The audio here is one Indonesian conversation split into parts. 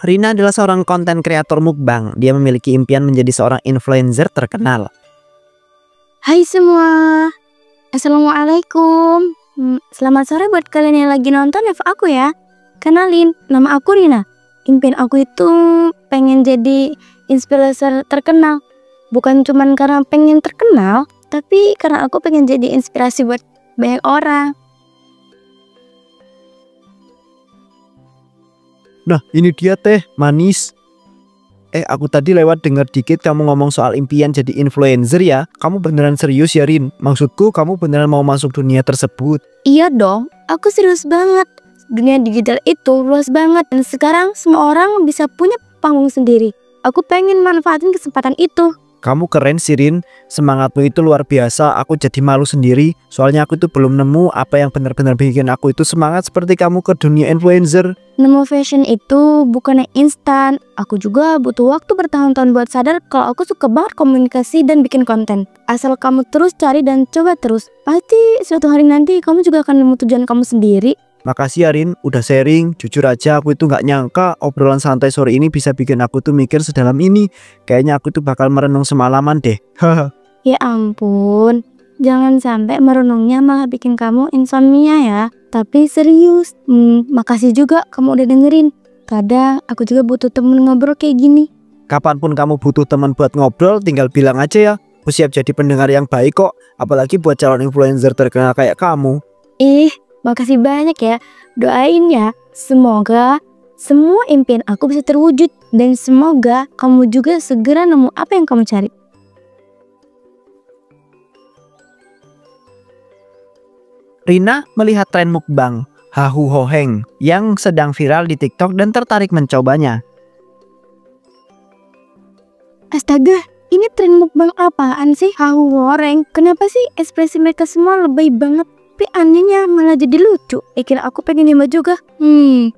Rina adalah seorang konten kreator mukbang. Dia memiliki impian menjadi seorang influencer terkenal. Hai semua, Assalamualaikum. Selamat sore buat kalian yang lagi nonton live aku ya. Kenalin, nama aku Rina. Impian aku itu pengen jadi influencer terkenal. Bukan cuman karena pengen terkenal, tapi karena aku pengen jadi inspirasi buat banyak orang. Nah, ini dia teh manis. Aku tadi lewat dengar dikit kamu ngomong soal impian jadi influencer ya. Kamu beneran serius ya, Rin? Maksudku kamu beneran mau masuk dunia tersebut? Iya dong, aku serius banget. Dunia digital itu luas banget dan sekarang semua orang bisa punya panggung sendiri. Aku pengen manfaatin kesempatan itu. Kamu keren sih, Rin. Semangatmu itu luar biasa. Aku jadi malu sendiri. Soalnya aku itu belum nemu apa yang benar-benar bikin aku itu semangat seperti kamu ke dunia influencer. Nemu fashion itu bukannya instan. Aku juga butuh waktu bertahun-tahun buat sadar kalau aku suka banget komunikasi dan bikin konten. Asal kamu terus cari dan coba terus, pasti suatu hari nanti kamu juga akan nemu tujuan kamu sendiri. Makasih ya, Rin, udah sharing. Jujur aja aku itu nggak nyangka obrolan santai sore ini bisa bikin aku tuh mikir sedalam ini. Kayaknya aku tuh bakal merenung semalaman deh. Ya ampun, jangan sampai merenungnya malah bikin kamu insomnia ya. Tapi serius, makasih juga kamu udah dengerin. Kadang aku juga butuh temen ngobrol kayak gini. Kapanpun kamu butuh teman buat ngobrol, tinggal bilang aja ya. Aku siap jadi pendengar yang baik kok. Apalagi buat calon influencer terkenal kayak kamu. Makasih banyak ya. Doain ya, semoga semua impian aku bisa terwujud. Dan semoga kamu juga segera nemu apa yang kamu cari. Rina melihat tren mukbang Hahu Hoheng yang sedang viral di TikTok dan tertarik mencobanya. Astaga, ini tren mukbang apaan sih? Hahu Horeng, kenapa sih ekspresi mereka semua lebay banget? Tapi anehnya malah jadi lucu. Kira aku pengen nyoba juga.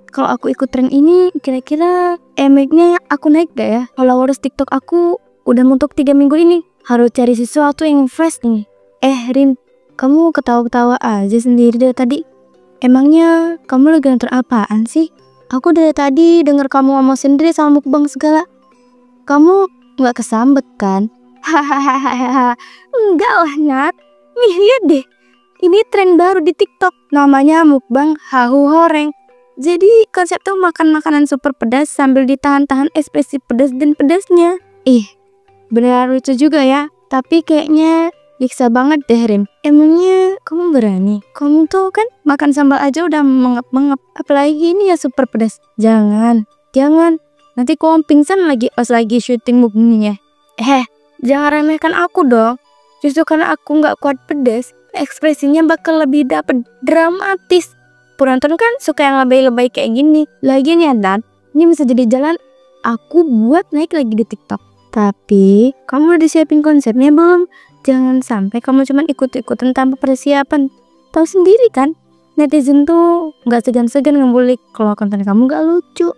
Kalau aku ikut tren ini, kira-kira image-nya aku naik gak ya? Followers TikTok aku udah mentok 3 minggu ini. Harus cari sesuatu yang fresh nih. Rin, kamu ketawa-ketawa aja sendiri dari tadi. Emangnya kamu lagi nonton apaan sih? Aku dari tadi denger kamu ngomong sendiri sama mukbang segala. Kamu gak kesambet kan? Hahaha, enggak lah Nat. Nih lihat deh. Ini tren baru di TikTok, namanya mukbang Hahu Horeng. Jadi konsep tuh makan makanan super pedas sambil ditahan-tahan ekspresi pedas dan pedasnya. Beneran lucu juga ya. Tapi kayaknya nyiksa banget deh Rin. Emangnya kamu berani? Kamu tuh kan makan sambal aja udah mengep-mengep. Apalagi ini ya super pedas. Jangan. Nanti kamu pingsan lagi pas lagi syuting mukbangnya. Jangan remehkan aku dong. Justru karena aku nggak kuat pedas, ekspresinya bakal lebih dapet dramatis. Penonton kan suka yang lebay-lebay kayak gini. Lagian ya Dan, ini bisa jadi jalan aku buat naik lagi di TikTok. Tapi kamu udah disiapin konsepnya belum? Jangan sampai kamu cuma ikut-ikutan tanpa persiapan. Tahu sendiri kan, netizen tuh nggak segan-segan ngebulik kalau konten kamu nggak lucu.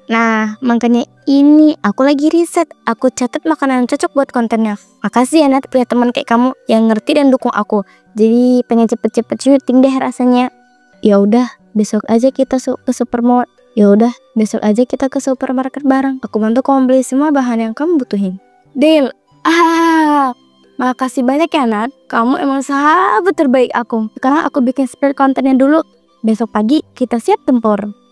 Nah, makanya ini aku lagi riset. Aku catat makanan cocok buat kontennya. Makasih ya Nat, punya teman kayak kamu yang ngerti dan dukung aku. Jadi pengen cepet-cepet syuting deh rasanya. Ya udah, besok aja kita ke supermart. Besok aja kita ke supermarket bareng. Aku bantu kamu beli semua bahan yang kamu butuhin. Deal. Makasih banyak ya Nat. Kamu emang sahabat terbaik aku. Sekarang aku bikin spread kontennya dulu. Besok pagi kita siap tempur.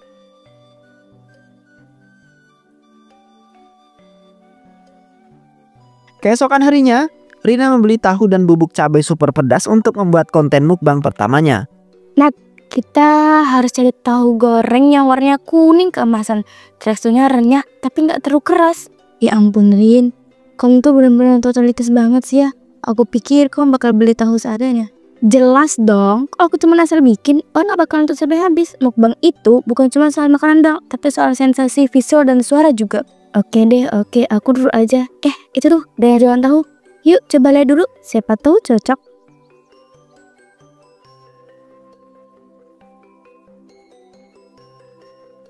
Keesokan harinya, Rina membeli tahu dan bubuk cabai super pedas untuk membuat konten mukbang pertamanya. Nat, kita harus cari tahu goreng yang warnanya kuning keemasan. Teksturnya renyah tapi nggak terlalu keras. Ya ampun Rin, kamu tuh bener-bener totalitas banget sih ya. Aku pikir kamu bakal beli tahu seadanya. Jelas dong, kalau aku cuma asal bikin, orang gak bakalan tuh sampai habis. Mukbang itu bukan cuma soal makanan dong, tapi soal sensasi visual dan suara juga. Oke deh, aku dulu aja. Itu tuh dari jualan tahu. Yuk coba lihat dulu, siapa tahu cocok.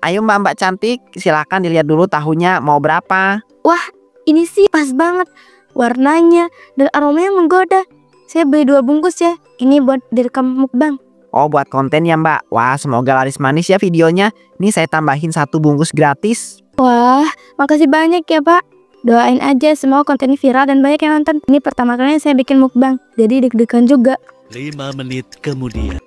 Ayo mbak cantik, silakan dilihat dulu tahunya mau berapa. Wah, ini sih pas banget. Warnanya dan aromanya menggoda. Saya beli 2 bungkus ya. Ini buat direkam mukbang. Oh, buat konten ya mbak. Wah, semoga laris manis ya videonya. Nih saya tambahin 1 bungkus gratis. Wah, makasih banyak ya Pak. Doain aja semua kontennya viral dan banyak yang nonton. Ini pertama kalinya saya bikin mukbang, jadi deg-degan juga. 5 menit kemudian.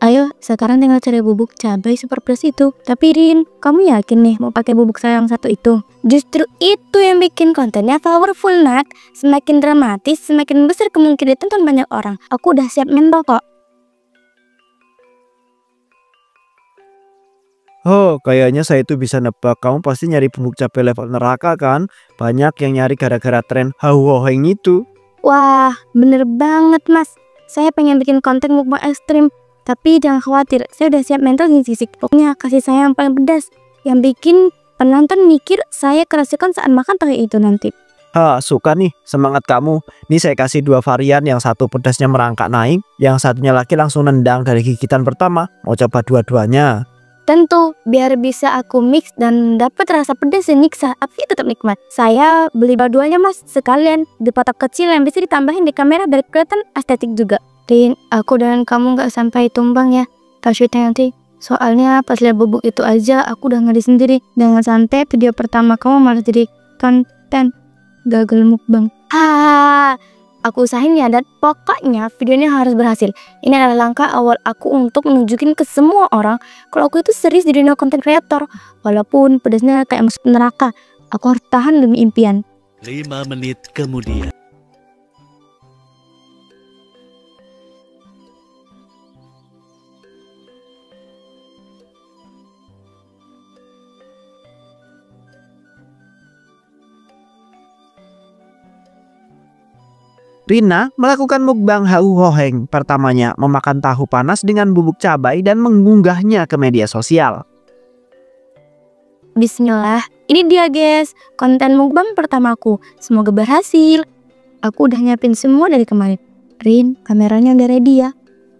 Ayo, sekarang tinggal cari bubuk cabai super pedas itu. Tapi Rin, kamu yakin nih mau pakai bubuk saya yang satu itu? Justru itu yang bikin kontennya powerful, Nat. Semakin dramatis, semakin besar kemungkinan ditonton banyak orang. Aku udah siap mental kok. Oh, kayaknya saya itu bisa nebak. Kamu pasti nyari bubuk cabai level neraka kan? Banyak yang nyari gara-gara tren hau-hau-heng itu. Wah, bener banget Mas. Saya pengen bikin konten mukbang ekstrim. Tapi jangan khawatir, saya udah siap mental dan fisik. Pokoknya kasih saya yang paling pedas, yang bikin penonton mikir saya kerasikan saat makan tahu itu nanti. Suka nih semangat kamu. Nih saya kasih 2 varian, yang satu pedasnya merangkak naik, yang satunya lagi langsung nendang dari gigitan pertama. Mau coba dua-duanya? Tentu, biar bisa aku mix dan dapat rasa pedas dan nyiksa, tapi tetap nikmat. Saya beli dua-duanya Mas, sekalian di kotak kecil yang bisa ditambahin di kamera biar kelihatan estetik juga. Rin, aku dan kamu gak sampai tumbang ya pas syuting nanti. Soalnya pas lihat bubuk itu aja aku udah ngeri sendiri. Jangan sampai video pertama kamu malah jadi konten gagal mukbang. Aku usahain ya, dan pokoknya videonya harus berhasil. Ini adalah langkah awal aku untuk menunjukin ke semua orang kalau aku itu serius di dunia konten kreator. Walaupun pedasnya kayak masuk neraka, aku harus tahan demi impian. 5 menit kemudian. Rina melakukan mukbang hau-hau-heng. Pertamanya memakan tahu panas dengan bubuk cabai dan mengunggahnya ke media sosial. Bismillah, ini dia guys, konten mukbang pertamaku. Semoga berhasil. Aku udah nyiapin semua dari kemarin. Rin, kameranya udah ready ya.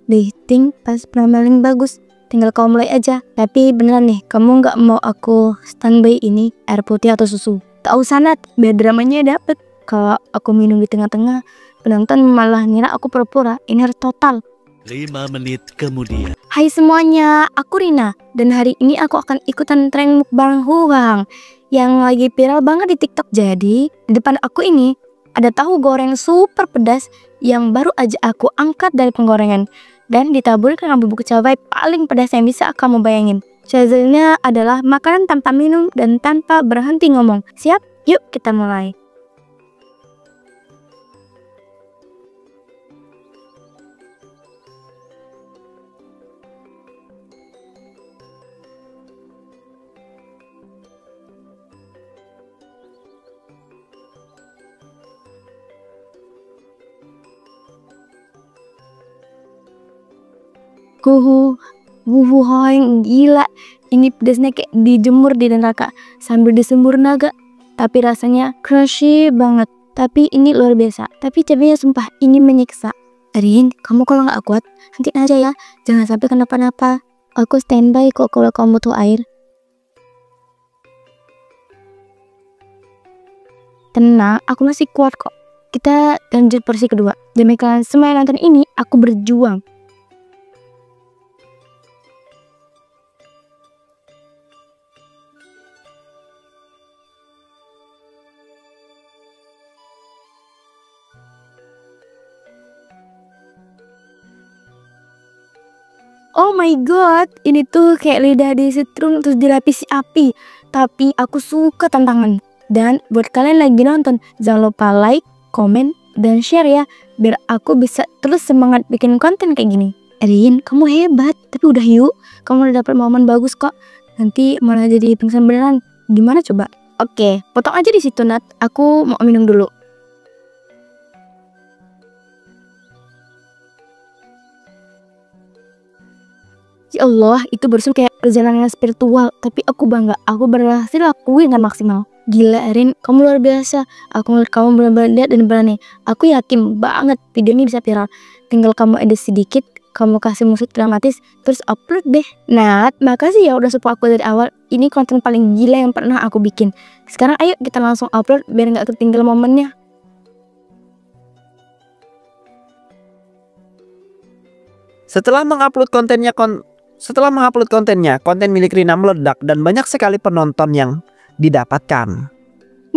Lighting pas paneling bagus. Tinggal kamu mulai aja. Tapi beneran nih, kamu nggak mau aku standby ini air putih atau susu? Tak usah Nat, biar dramanya dapet. Kalau aku minum di tengah-tengah, penonton malah ngira aku pura-pura. Ini harus total. 5 menit kemudian. Hai semuanya, aku Rina. Dan hari ini aku akan ikutan tren mukbang hauhau yang lagi viral banget di TikTok. Jadi, di depan aku ini ada tahu goreng super pedas yang baru aja aku angkat dari penggorengan dan ditaburi dengan bubuk cabai paling pedas yang bisa kamu bayangin. Hasilnya adalah makanan tanpa minum dan tanpa berhenti ngomong. Siap? Yuk kita mulai. Hauhau, gila. Ini pedasnya kayak dijemur di neraka sambil disembur naga. Tapi rasanya crunchy banget. Tapi ini luar biasa. Tapi cabenya sumpah ini menyiksa. Rin, kamu kalau nggak kuat, nanti aja ya. Jangan sampai kenapa-napa. Aku standby kok kalau kamu butuh air. Tenang, aku masih kuat kok. Kita lanjut porsi kedua. Demi kalian semua yang nonton ini, aku berjuang. Oh my god, ini tuh kayak lidah disetrum terus dilapisi api. Tapi aku suka tantangan. Dan buat kalian lagi nonton, jangan lupa like, komen, dan share ya. Biar aku bisa terus semangat bikin konten kayak gini. Rin, kamu hebat. Tapi udah yuk, kamu udah dapet momen bagus kok. Nanti malah jadi pingsan beneran. Gimana coba? Oke, potong aja di situ Nat. Aku mau minum dulu. Ya Allah, itu barusan kayak perjalanan spiritual. Tapi aku bangga, aku berhasil lakuin dengan maksimal. Gila Rin, kamu luar biasa. Aku ngeliat kamu benar-benar lihat dan berani. Aku yakin banget video ini bisa viral. Tinggal kamu edit sedikit, kamu kasih musik dramatis terus upload deh. Nat, makasih ya udah support aku dari awal. Ini konten paling gila yang pernah aku bikin. Sekarang ayo kita langsung upload biar nggak ketinggalan momennya. Setelah mengupload kontennya, konten milik Rina meledak dan banyak sekali penonton yang didapatkan.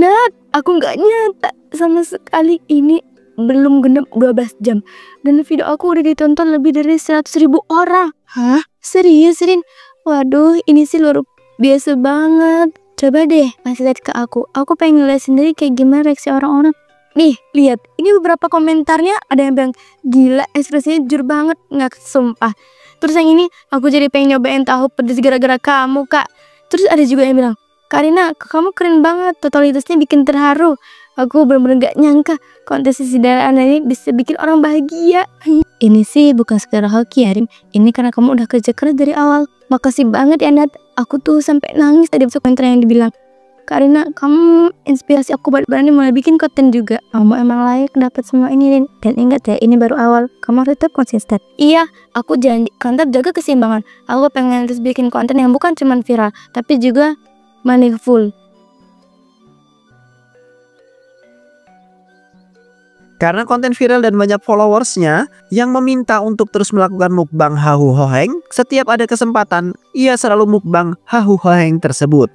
Nat, aku nggak nyata sama sekali, ini belum genap 12 jam dan video aku udah ditonton lebih dari 100.000 orang. Hah? Serius, Rin? Waduh, ini sih luar biasa banget. Coba deh kasih lihat ke aku pengen lihat sendiri kayak gimana reaksi orang-orang. Nih, lihat, ini beberapa komentarnya ada yang bilang, gila ekspresinya jujur banget, nggak sumpah. Terus yang ini, aku jadi pengen nyobain tahu pedes gara-gara kamu, Kak. Terus ada juga yang bilang, Kak Rina, kamu keren banget, totalitasnya bikin terharu. Aku bener-bener gak nyangka konten sederhana ini bisa bikin orang bahagia. Ini sih bukan sekedar hoki ya, Rin. Ini karena kamu udah kerja keras dari awal. Makasih banget ya, Nat. Aku tuh sampai nangis tadi baca komentar yang dibilang, Kak Rina, kamu inspirasi aku buat berani mulai bikin konten juga. Kamu emang layak dapat semua ini, Rin. Dan ingat ya, ini baru awal. Kamu harus tetap konsisten. Iya, aku janji kan tetap jaga keseimbangan. Aku pengen terus bikin konten yang bukan cuma viral, tapi juga meaningful. Karena konten viral dan banyak followersnya yang meminta untuk terus melakukan mukbang Hahu Hoheng, setiap ada kesempatan, ia selalu mukbang Hahu Hoheng tersebut.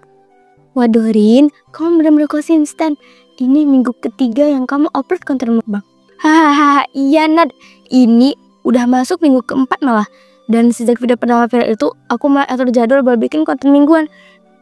Waduh Rin, kamu benar-benar konsisten. Ini minggu ketiga yang kamu upload konten mukbang. Hahaha, iya Nat. Ini udah masuk minggu keempat malah. Dan sejak video pertama viral itu, aku mulai atur jadwal buat bikin konten mingguan.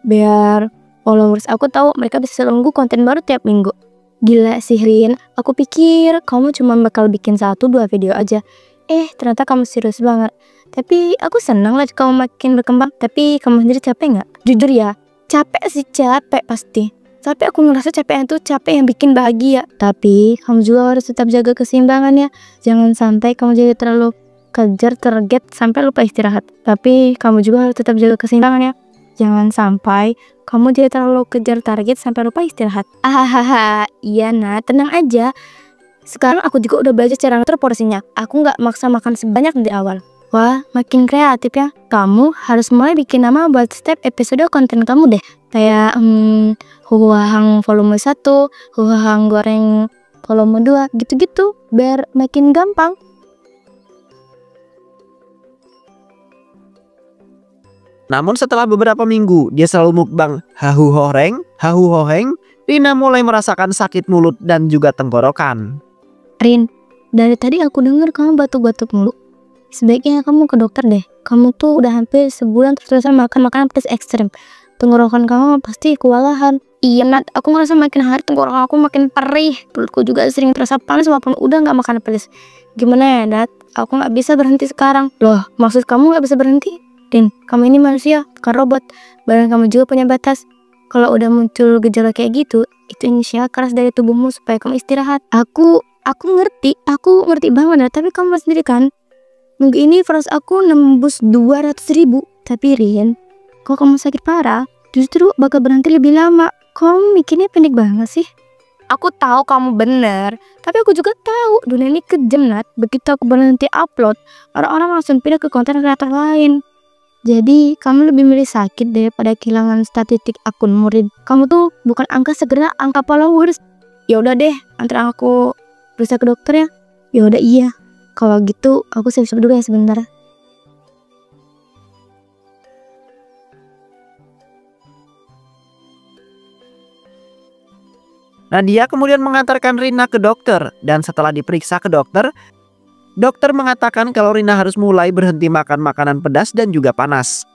Biar followers aku tahu mereka bisa nunggu konten baru tiap minggu. Gila sih Rin, aku pikir kamu cuma bakal bikin 1-2 video aja. Ternyata kamu serius banget. Tapi aku senang lihat kamu makin berkembang. Tapi kamu sendiri capek nggak? Jujur ya, capek sih, capek pasti. Tapi aku ngerasa capek itu capek yang bikin bahagia. Tapi kamu juga harus tetap jaga keseimbangan ya. Jangan sampai kamu jadi terlalu kejar target sampai lupa istirahat. Tapi kamu juga harus tetap jaga keseimbangan ya. Jangan sampai kamu jadi terlalu kejar target sampai lupa istirahat. Hahaha, iya Nat, tenang aja. Sekarang aku juga udah belajar cara ngatur porsinya. Aku nggak maksa makan sebanyak dari awal. Wah, makin kreatif ya. Kamu harus mulai bikin nama buat setiap episode konten kamu deh. Kayak Huahang volume 1, Huahang goreng volume 2, gitu-gitu. Biar makin gampang. Namun setelah beberapa minggu dia selalu mukbang Hahu Hoheng, Rina mulai merasakan sakit mulut dan juga tenggorokan. Rin, dari tadi aku dengar kamu batuk-batuk mulu. Sebaiknya kamu ke dokter deh. Kamu tuh udah hampir sebulan terus-terusan makan makanan pedas ekstrem. Tenggorokan kamu pasti kewalahan. Iya Nat, aku ngerasa makin hari tenggorokan aku makin perih. Perutku juga sering terasa panas walaupun udah gak makan pedas. Gimana ya Nat? Aku gak bisa berhenti sekarang. Loh, maksud kamu gak bisa berhenti? Rin, kamu ini manusia, bukan robot. Badan kamu juga punya batas. Kalau udah muncul gejala kayak gitu, itu inisial keras dari tubuhmu supaya kamu istirahat. Aku ngerti banget. Tapi kamu sendiri kan, minggu ini followers aku nembus 200.000. Tapi Rin, kalau kamu sakit parah, justru bakal berhenti lebih lama. Kamu mikirnya pendek banget sih. Aku tahu kamu bener, tapi aku juga tahu dunia ini kejam Nat. Begitu aku berhenti upload, orang-orang langsung pindah ke konten kreator lain. Jadi kamu lebih milih sakit daripada kehilangan statistik akun murid. Kamu tuh bukan angka segera, angka followers. Ya udah deh, antar aku periksa ke dokter ya. Ya udah iya. Kalau gitu aku siap-siap dulu ya sebentar. Nadia kemudian mengantarkan Rina ke dokter dan setelah diperiksa ke dokter mengatakan kalau Rina harus mulai berhenti makan makanan pedas dan juga panas.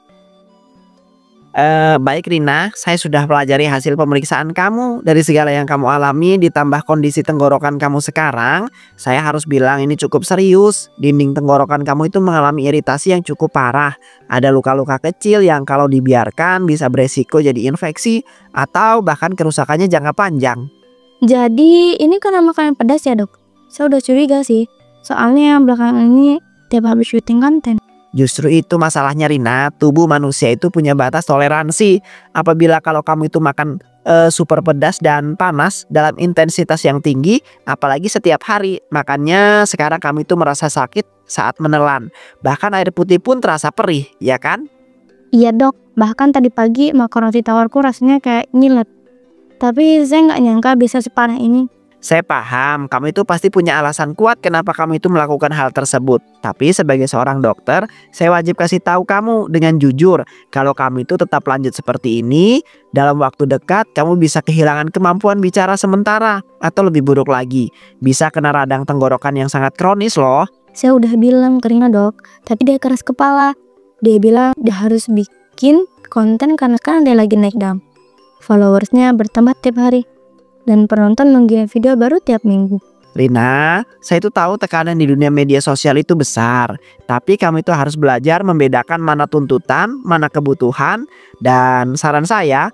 Baik Rina, saya sudah pelajari hasil pemeriksaan kamu. Dari segala yang kamu alami ditambah kondisi tenggorokan kamu sekarang, saya harus bilang ini cukup serius. Dinding tenggorokan kamu itu mengalami iritasi yang cukup parah. Ada luka-luka kecil yang kalau dibiarkan bisa beresiko jadi infeksi atau bahkan kerusakannya jangka panjang. Jadi ini karena makanan pedas ya dok? Saya udah curiga sih. Soalnya belakangan ini tiap habis syuting konten. Justru itu masalahnya Rina, tubuh manusia itu punya batas toleransi. Apabila kalau kamu itu makan super pedas dan panas dalam intensitas yang tinggi, apalagi setiap hari. Makanya sekarang kamu itu merasa sakit saat menelan. Bahkan air putih pun terasa perih, ya kan? Iya dok, bahkan tadi pagi makan roti tawarku rasanya kayak ngilet. Tapi saya nggak nyangka bisa separah ini. Saya paham, kamu itu pasti punya alasan kuat kenapa kamu itu melakukan hal tersebut. Tapi sebagai seorang dokter, saya wajib kasih tahu kamu dengan jujur. Kalau kamu itu tetap lanjut seperti ini, dalam waktu dekat kamu bisa kehilangan kemampuan bicara sementara. Atau lebih buruk lagi, bisa kena radang tenggorokan yang sangat kronis loh. Saya udah bilang ke Rina dok, tapi dia keras kepala. Dia bilang dia harus bikin konten karena sekarang dia lagi naik daun. Followersnya bertambah tiap hari. Dan penonton nungguin video baru tiap minggu. Rina, saya itu tahu tekanan di dunia media sosial itu besar. Tapi kamu itu harus belajar membedakan mana tuntutan, mana kebutuhan. Dan saran saya,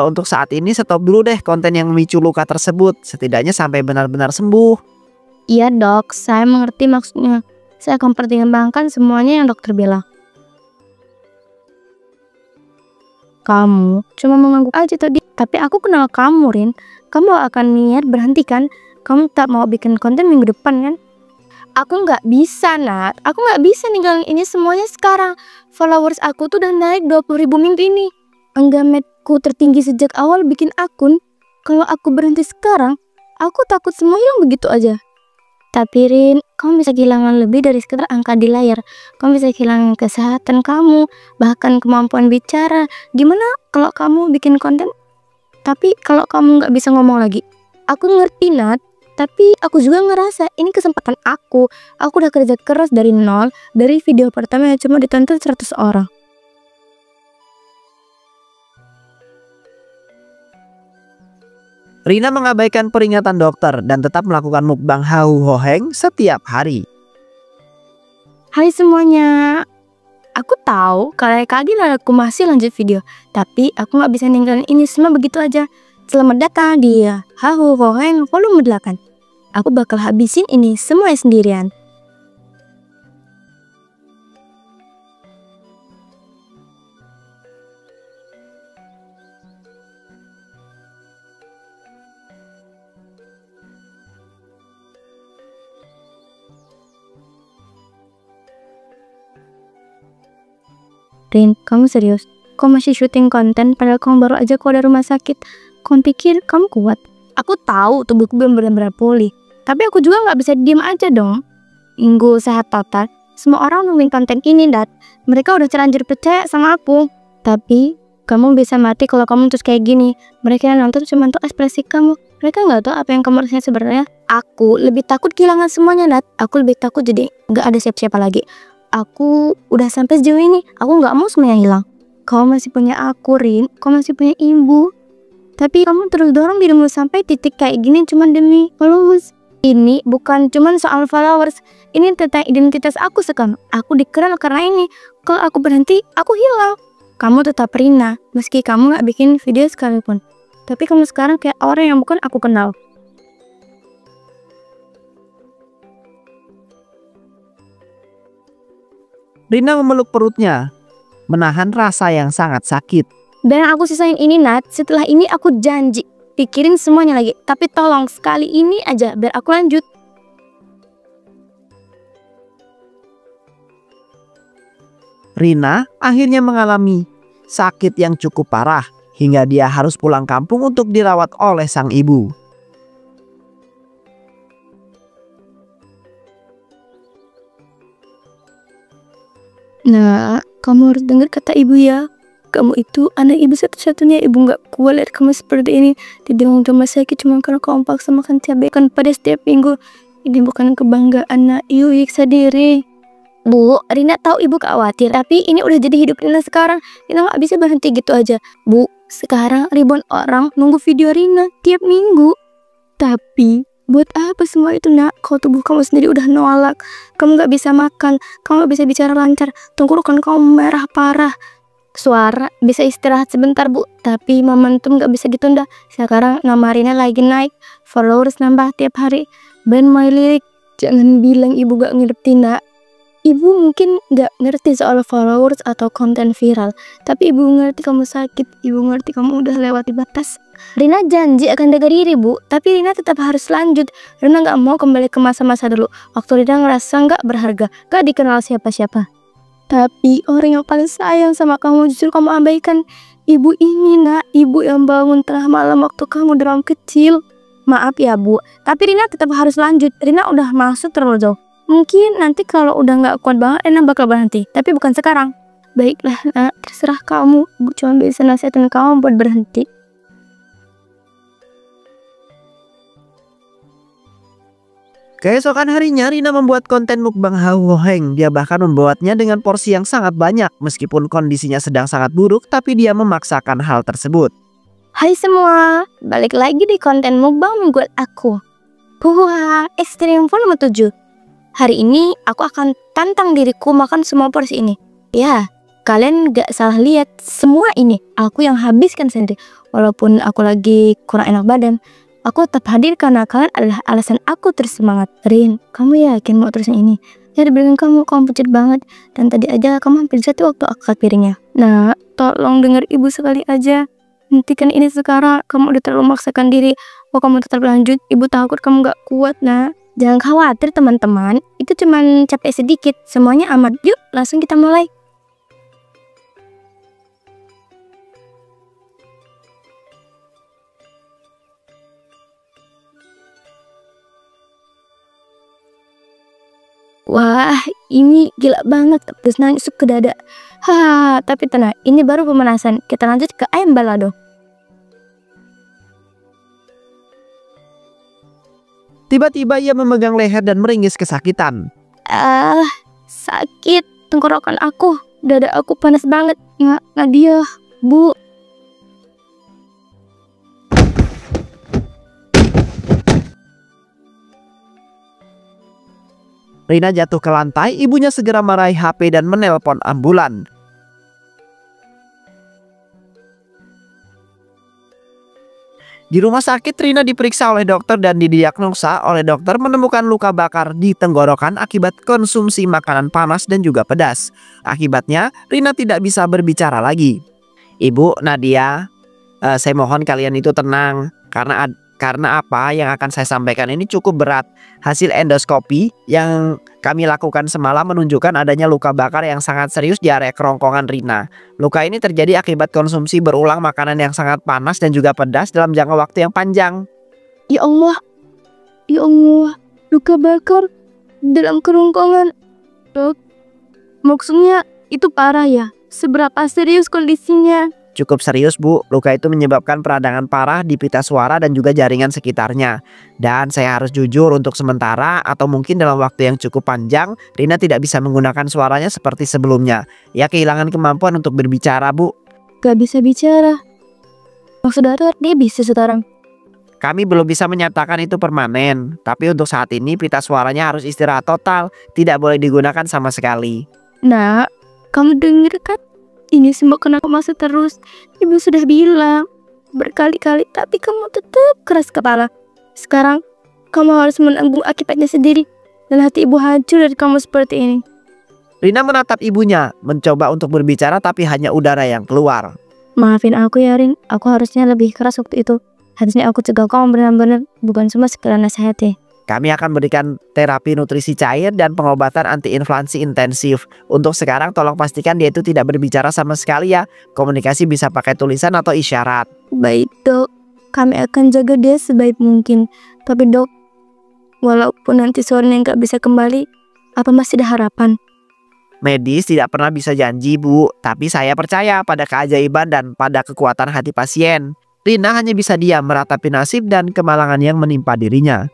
untuk saat ini stop dulu deh konten yang memicu luka tersebut. Setidaknya sampai benar-benar sembuh. Iya dok, saya mengerti maksudnya. Saya akan pertimbangkan semuanya yang dokter bilang. Kamu cuma mengangguk aja tadi. Tapi aku kenal kamu, Rin. Kamu akan niat berhenti kan? Kamu tak mau bikin konten minggu depan kan? Aku nggak bisa, Nat. Aku nggak bisa ninggalin ini semuanya sekarang. Followers aku tuh udah naik 20.000 minggu ini. Enggametku tertinggi sejak awal bikin akun. Kalau aku berhenti sekarang, aku takut semua hilang begitu aja. Tapi Rin, kamu bisa kehilangan lebih dari sekedar angka di layar. Kamu bisa kehilangan kesehatan kamu, bahkan kemampuan bicara. Gimana kalau kamu bikin konten, tapi kalau kamu nggak bisa ngomong lagi? Aku ngerti Nat, tapi aku juga ngerasa ini kesempatan aku. Aku udah kerja keras dari nol, dari video pertama yang cuma ditonton 100 orang. Rina mengabaikan peringatan dokter dan tetap melakukan mukbang Hau Hoheng setiap hari. Hai semuanya, aku tahu kalian kaget lah aku masih lanjut video, tapi aku nggak bisa ninggalin ini semua begitu aja. Selamat datang di Hau Hoheng volume 8. Aku bakal habisin ini semua sendirian. Rin, kamu serius? Kau masih syuting konten padahal kamu baru aja keluar dari rumah sakit. Kamu pikir kamu kuat? Aku tahu tubuhku belum benar-benar pulih. Tapi aku juga nggak bisa diam aja dong. Minggu sehat total. Semua orang nungguin konten ini, Dat. Mereka udah terlanjur percaya sama aku. Tapi kamu bisa mati kalau kamu terus kayak gini. Mereka yang nonton cuma untuk ekspresi kamu. Mereka nggak tahu apa yang kamu rasain sebenarnya. Aku lebih takut kehilangan semuanya, Dat. Aku lebih takut jadi nggak ada siapa-siapa lagi. Aku udah sampai sejauh ini, aku nggak mau semuanya hilang. Kau masih punya aku, Rin. Kau masih punya ibu. Tapi kamu terus dorong dirimu sampai titik kayak gini cuma demi followers. Ini bukan cuma soal followers. Ini tentang identitas aku sekarang. Aku dikenal karena ini. Kalau aku berhenti, aku hilang. Kamu tetap Rina, meski kamu nggak bikin video sekalipun. Tapi kamu sekarang kayak orang yang bukan aku kenal. Rina memeluk perutnya, menahan rasa yang sangat sakit. Dan aku sisain ini, Nat. Setelah ini aku janji pikirin semuanya lagi. Tapi tolong sekali ini aja biar aku lanjut. Rina akhirnya mengalami sakit yang cukup parah hingga dia harus pulang kampung untuk dirawat oleh sang ibu. Nah, kamu harus dengar kata ibu ya. Kamu itu anak ibu satu-satunya. Ibu gak kuat lihat kamu seperti ini. Tidak mau rumah sakit cuma karena kamu paksa makan cabai kan pada setiap minggu. Ini bukan kebanggaan anak Yuyik sendiri. Bu, Rina tahu ibu khawatir. Tapi ini udah jadi hidup Rina sekarang. Kita gak bisa berhenti gitu aja. Bu, sekarang ribuan orang nunggu video Rina tiap minggu. Tapi buat apa semua itu, Nak? Kalau tubuh kamu sendiri udah nolak. Kamu gak bisa makan. Kamu gak bisa bicara lancar. Tenggorokan kamu merah parah. Suara bisa istirahat sebentar, Bu. Tapi momentum gak bisa ditunda. Sekarang nama Rina lagi naik. Followers nambah tiap hari. Band My Lyric. Jangan bilang ibu gak ngerti, Nak. Ibu mungkin nggak ngerti soal followers atau konten viral, tapi ibu ngerti kamu sakit, ibu ngerti kamu udah lewati batas. Rina janji akan jaga diri bu, tapi Rina tetap harus lanjut. Rina nggak mau kembali ke masa-masa dulu, waktu Rina ngerasa nggak berharga, nggak dikenal siapa-siapa. Tapi orang yang paling sayang sama kamu justru kamu abaikan. Ibu ini nak, ibu yang bangun tengah malam waktu kamu demam kecil. Maaf ya bu, tapi Rina tetap harus lanjut. Rina udah masuk terlalu jauh. Mungkin nanti kalau udah nggak kuat banget Rina bakal berhenti, tapi bukan sekarang. Baiklah nak, terserah kamu. Bu cuma bisa nasihatin kamu buat berhenti. Keesokan harinya Rina membuat konten mukbang Hauoheng. Dia bahkan membuatnya dengan porsi yang sangat banyak. Meskipun kondisinya sedang sangat buruk, tapi dia memaksakan hal tersebut. Hai semua, balik lagi di konten mukbang membuat aku. Wah, Extreme Volume 7. Hari ini aku akan tantang diriku makan semua porsi ini. Ya, kalian gak salah lihat, semua ini aku yang habiskan sendiri. Walaupun aku lagi kurang enak badan, aku tetap hadir karena kalian adalah alasan aku terus semangat. Rin, kamu yakin mau terusin ini? Ya diberikan kamu pucat banget. Dan tadi aja kamu hampir jatuh waktu angkat piringnya. Nah, tolong dengar ibu sekali aja. Hentikan ini sekarang, kamu udah terlalu memaksakan diri. Kalau kamu tetap lanjut, ibu takut kamu gak kuat nah. Jangan khawatir teman-teman, itu cuman capek sedikit. Semuanya aman. Yuk, langsung kita mulai. Wah, ini gila banget, terus nangis ke dada. Tapi tenang, ini baru pemanasan. Kita lanjut ke ayam balado. Tiba-tiba ia memegang leher dan meringis kesakitan. Sakit tenggorokan aku, dada aku panas banget. Nadia, bu. Rina jatuh ke lantai, ibunya segera meraih HP dan menelpon ambulan. Di rumah sakit, Rina diperiksa oleh dokter dan didiagnosa oleh dokter menemukan luka bakar di tenggorokan akibat konsumsi makanan panas dan juga pedas. Akibatnya, Rina tidak bisa berbicara lagi. Ibu Nadia, saya mohon kalian itu tenang karena apa yang akan saya sampaikan ini cukup berat. Hasil endoskopi yang kami lakukan semalam menunjukkan adanya luka bakar yang sangat serius di area kerongkongan Rina. Luka ini terjadi akibat konsumsi berulang makanan yang sangat panas dan juga pedas dalam jangka waktu yang panjang. Ya Allah, luka bakar dalam kerongkongan. Dok, maksudnya itu parah ya? Seberapa serius kondisinya? Cukup serius bu, luka itu menyebabkan peradangan parah di pita suara dan juga jaringan sekitarnya. Dan saya harus jujur, untuk sementara atau mungkin dalam waktu yang cukup panjang, Rina tidak bisa menggunakan suaranya seperti sebelumnya. Ia kehilangan kemampuan untuk berbicara bu. Gak bisa bicara. Maksudnya dia bisa sekarang? Kami belum bisa menyatakan itu permanen, tapi untuk saat ini pita suaranya harus istirahat total, tidak boleh digunakan sama sekali. Nah, kamu denger kan? Ini semua kenapa masih terus? Ibu sudah bilang berkali-kali, tapi kamu tetap keras kepala. Sekarang kamu harus menanggung akibatnya sendiri. Dan hati ibu hancur dari kamu seperti ini. Rina menatap ibunya, mencoba untuk berbicara tapi hanya udara yang keluar. Maafin aku ya Rin, aku harusnya lebih keras waktu itu. Harusnya aku cegah kamu benar-benar, bukan cuma sekedar nasihatnya. Kami akan berikan terapi nutrisi cair dan pengobatan antiinflamasi intensif. Untuk sekarang tolong pastikan dia itu tidak berbicara sama sekali ya. Komunikasi bisa pakai tulisan atau isyarat. Baik dok, kami akan jaga dia sebaik mungkin. Tapi dok, walaupun nanti sorenya nggak bisa kembali, apa masih ada harapan? Medis tidak pernah bisa janji bu, tapi saya percaya pada keajaiban dan pada kekuatan hati pasien. Rina hanya bisa diam meratapi nasib dan kemalangan yang menimpa dirinya.